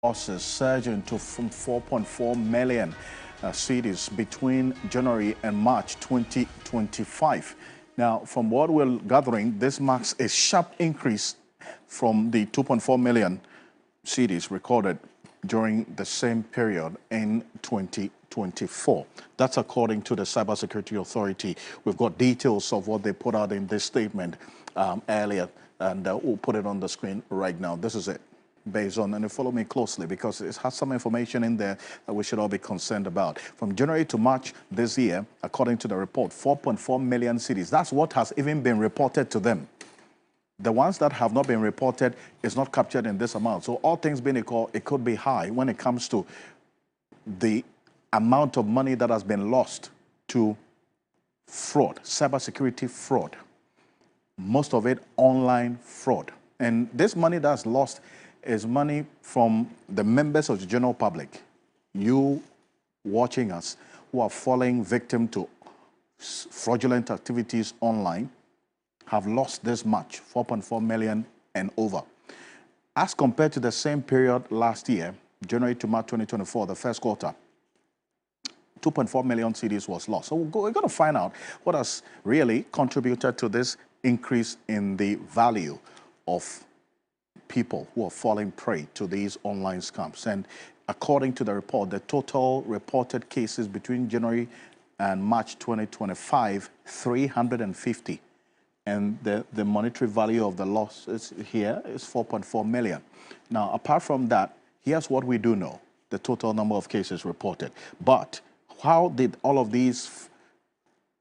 A: Losses surging to from 4.4 million cedis between January and March 2025. Now, from what we're gathering, this marks a sharp increase from the 2.4 million cedis recorded during the same period in 2024. That's according to the Cybersecurity Authority. We've got details of what they put out in this statement earlier, and we'll put it on the screen right now. This is it. Based on, and follow me closely because it has some information in there that we should all be concerned about. From January to March this year, according to the report, 4.4 million cedis. That's what has even been reported to them. The ones that have not been reported is not captured in this amount. So all things being equal, it could be high when it comes to the amount of money that has been lost to fraud, cybersecurity fraud. Most of it online fraud. And this money that's lost is money from the members of the general public. You watching us who are falling victim to fraudulent activities online have lost this much, 4.4 million and over. As compared to the same period last year, January to March 2024, the first quarter, 2.4 million CDs was lost. So we're going to find out what has really contributed to this increase in the value of people who are falling prey to these online scams. And according to the report, the total reported cases between January and March 2025, 350. And the monetary value of the losses here is 4.4 million. Now, apart from that, here's what we do know, the total number of cases reported. But how did all of these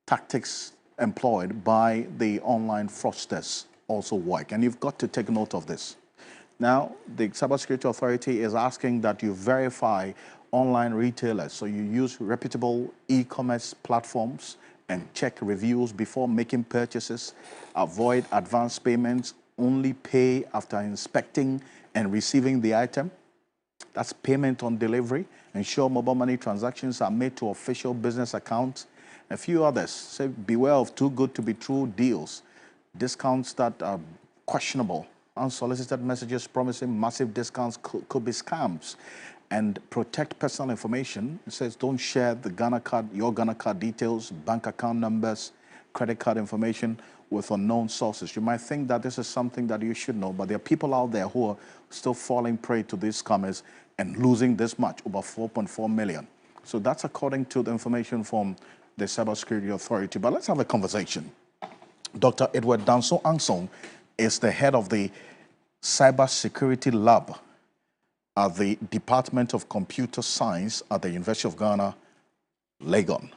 A: tactics employed by the online fraudsters also work? And you've got to take note of this. Now, the Cybersecurity Authority is asking that you verify online retailers. So you use reputable e-commerce platforms and check reviews before making purchases. Avoid advance payments. Only pay after inspecting and receiving the item. That's payment on delivery. Ensure mobile money transactions are made to official business accounts. A few others say beware of too good to be true deals. Discounts that are questionable. Unsolicited messages promising massive discounts could be scams. And protect personal information. It says don't share the Ghana card, your Ghana card details, bank account numbers, credit card information with unknown sources. You might think that this is something that you should know, but there are people out there who are still falling prey to these scammers and losing this much, over 4.4 million. So that's according to the information from the Cybersecurity Authority. But let's have a conversation. Dr. Edward Danso Ansong is the head of the Cybersecurity Lab at the Department of Computer Science at the University of Ghana, Legon.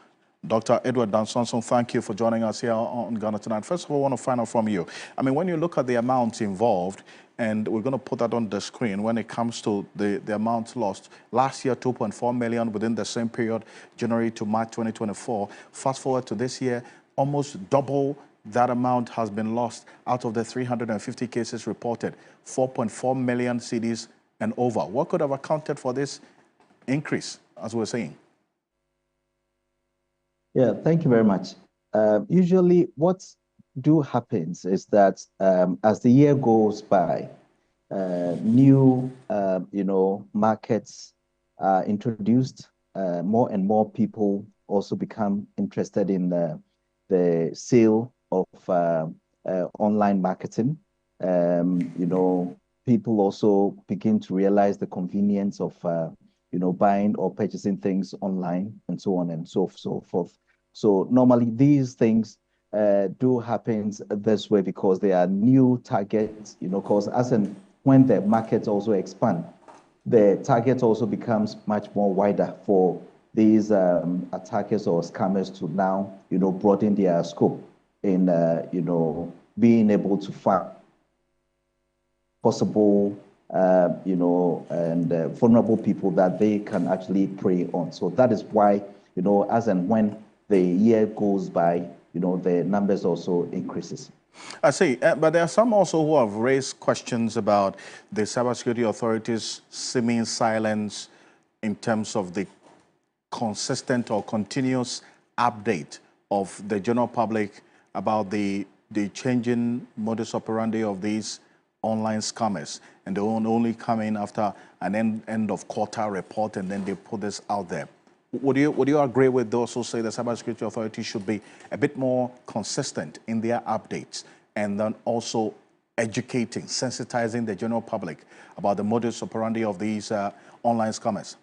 A: Dr. Edward Danso, thank you for joining us here on Ghana Tonight. First of all, I want to find out from you. I mean, when you look at the amounts involved, and we're going to put that on the screen when it comes to the amounts lost. Last year, 2.4 million within the same period, January to March 2024. Fast forward to this year, almost double that amount has been lost out of the 350 cases reported, 4.4 million CDs and over. What could have accounted for this increase, as we're saying?
J: Yeah, thank you very much. Usually what happens is that as the year goes by, new markets are introduced. More and more people also become interested in the sale of online marketing. People also begin to realize the convenience of buying or purchasing things online and so on and so forth. So normally these things do happen this way because they are new targets, because when the markets also expand, the target also becomes much more wider for these attackers or scammers to now, broaden their scope in, being able to find possible, and vulnerable people that they can actually prey on. So that is why, as and when the year goes by, the numbers also increases.
A: I see, but there are some also who have raised questions about the Cybersecurity Authority's seeming silence in terms of the consistent or continuous update of the general public about the changing modus operandi of these online scammers, and they will only come in after an end of quarter report, and then they put this out there. Would you agree with those who say the Cybersecurity Authority should be a bit more consistent in their updates, and then also educating, sensitizing the general public about the modus operandi of these online scammers?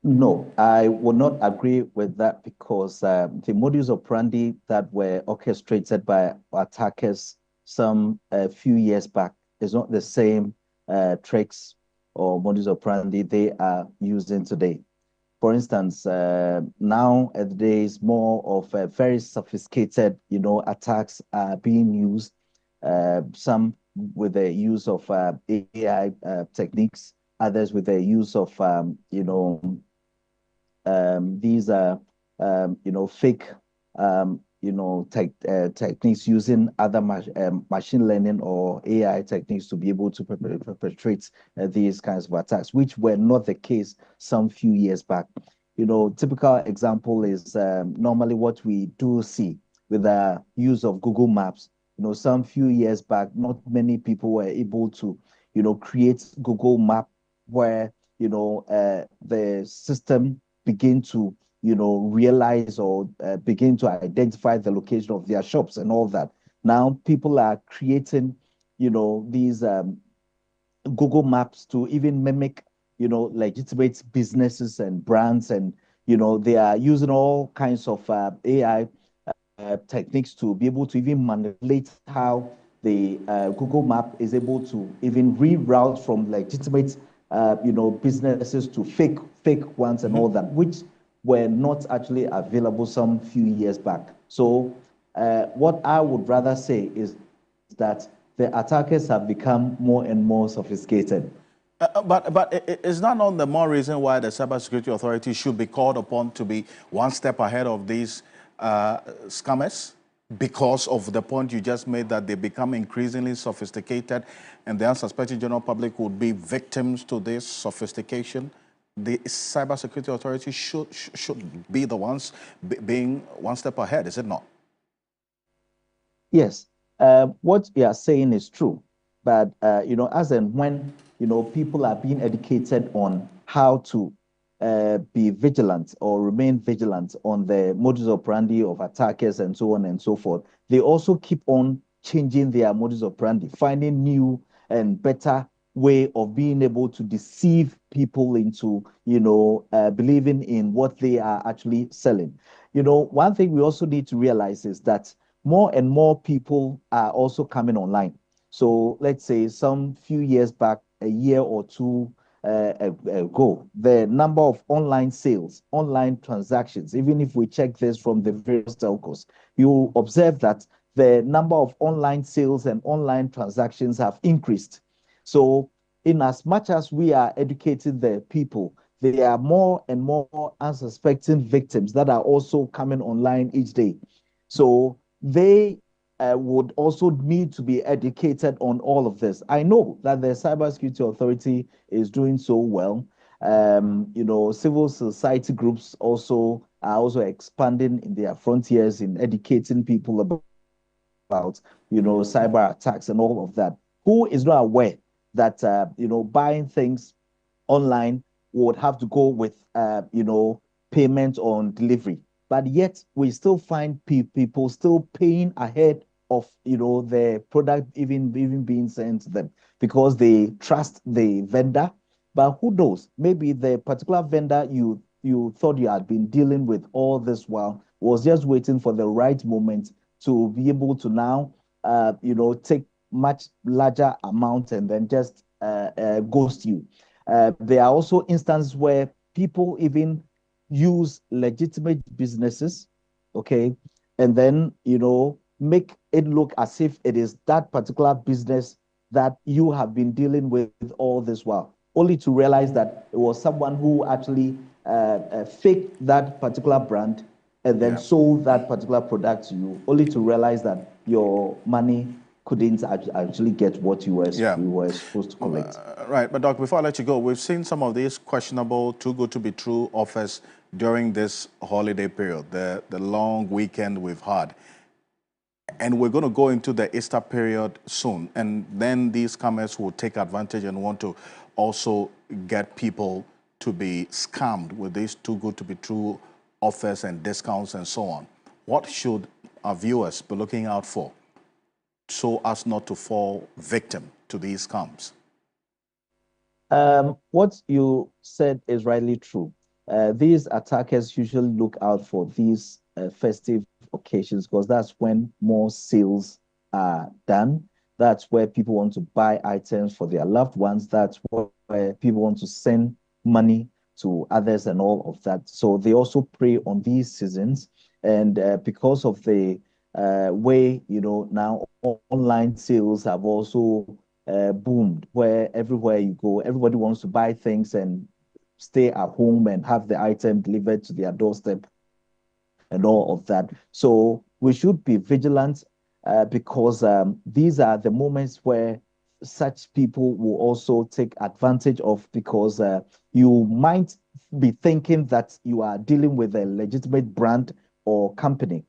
J: No, I would not agree with that because the modus operandi that were orchestrated by attackers a few years back is not the same tricks or modus operandi they are using today. For instance, nowadays more of very sophisticated, attacks are being used. Some with the use of AI techniques, others with the use of, these fake, techniques using other machine learning or AI techniques to be able to perpetrate these kinds of attacks, which were not the case some few years back. Typical example is normally what we do see with the use of Google Maps. Some few years back, not many people were able to, create Google Map where, the system begin to, realize or begin to identify the location of their shops and all that. Now people are creating, these Google Maps to even mimic, legitimate businesses and brands, and they are using all kinds of AI techniques to be able to even manipulate how the Google Map is able to even reroute from legitimate, businesses to fake ones and all that, which were not actually available some few years back. So what I would rather say is that the attackers have become more and more sophisticated.
A: But is that not the more reason why the Cybersecurity Authority should be called upon to be one step ahead of these scammers? Because of the point you just made that they become increasingly sophisticated and the unsuspecting general public would be victims to this sophistication? The Cybersecurity Authority should be the ones being one step ahead, is it not?
J: Yes, what you are saying is true, but as and when people are being educated on how to be vigilant or remain vigilant on the modus operandi of attackers and so on and so forth, they also keep on changing their modus operandi, finding new and better way of being able to deceive people into believing in what they are actually selling. One thing we also need to realize is that more and more people are also coming online. So let's say some few years back, a year or two ago, the number of online sales, online transactions, even if we check this from the various telcos, you observe that the number of online sales and online transactions have increased. So in as much as we are educating the people, there are more and more unsuspecting victims that are also coming online each day. So they would also need to be educated on all of this. I know that the Cybersecurity Authority is doing so well. Civil society groups are also expanding in their frontiers in educating people about cyber attacks and all of that. Who is not aware that buying things online would have to go with payment on delivery? But yet we still find people still paying ahead of the product even being sent to them because they trust the vendor. But who knows? Maybe the particular vendor you thought you had been dealing with all this while was just waiting for the right moment to be able to now take much larger amount and then just ghost you. There are also instances where people even use legitimate businesses, okay, and then make it look as if it is that particular business that you have been dealing with all this while, only to realize that it was someone who actually faked that particular brand and then sold that particular product to you, only to realize that your money couldn't actually get what you were supposed to collect.
A: Right, but Doc, before I let you go, we've seen some of these questionable, too good to be true offers during this holiday period, the long weekend we've had. And we're going to go into the Easter period soon. And then these scammers will take advantage and want to also get people to be scammed with these too good to be true offers and discounts and so on. What should our viewers be looking out for so as not to fall victim to these scams?
J: What you said is rightly true. These attackers usually look out for these festive occasions because that's when more sales are done. That's where people want to buy items for their loved ones. That's where people want to send money to others and all of that. So they also prey on these seasons. And because of the way, now online sales have also boomed, where everywhere you go, everybody wants to buy things and stay at home and have the item delivered to their doorstep and all of that. So we should be vigilant because these are the moments where such people will also take advantage of, because you might be thinking that you are dealing with a legitimate brand or company.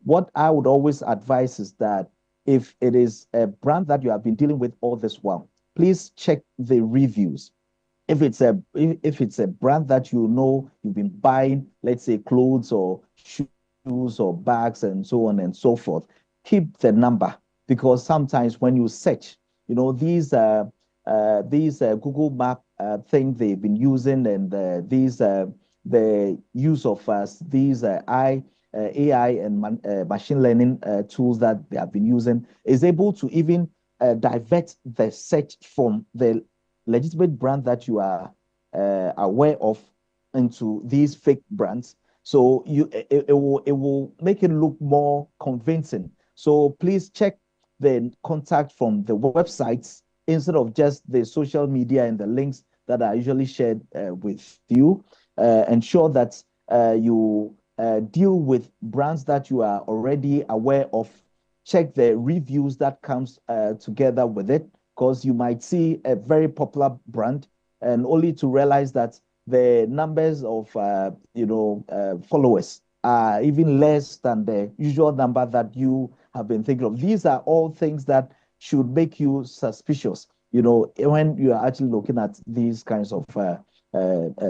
J: What I would always advise is that if it is a brand that you have been dealing with all this while, please check the reviews. If it's a brand that you know you've been buying, let's say clothes or shoes or bags and so on and so forth, keep the number, because sometimes when you search, these Google Map thing they've been using, and the use of these AI and machine learning tools that they have been using is able to even divert the search from the legitimate brand that you are aware of into these fake brands. So it will make it look more convincing. So please check the contact from the websites instead of just the social media and the links that are usually shared with you. Ensure that you deal with brands that you are already aware of. Check the reviews that comes together with it, because you might see a very popular brand and only to realize that the numbers of followers are even less than the usual number that you have been thinking of. These are all things that should make you suspicious, when you are actually looking at these kinds of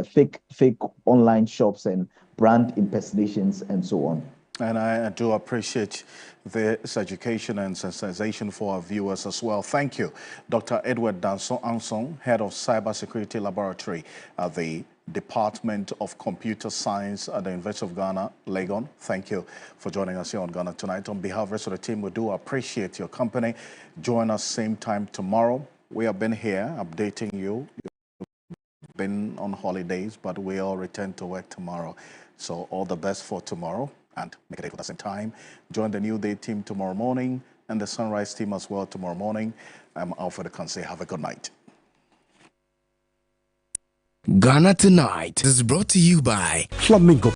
J: fake online shops and brand impersonations and so on.
A: And I do appreciate this education and sensitization for our viewers as well. Thank you, Dr. Edward Danson Ansong, Head of Cybersecurity Laboratory at the Department of Computer Science at the University of Ghana, Legon. Thank you for joining us here on Ghana Tonight. On behalf of the rest of the team, we do appreciate your company. Join us same time tomorrow. We have been here updating you. You've been on holidays, but we all return to work tomorrow. So all the best for tomorrow, and make it for the same time. Join the New Day team tomorrow morning and the Sunrise team as well tomorrow morning. I'm Alfred Kanse. Have a good night.
K: Ghana Tonight is brought to you by Flamingo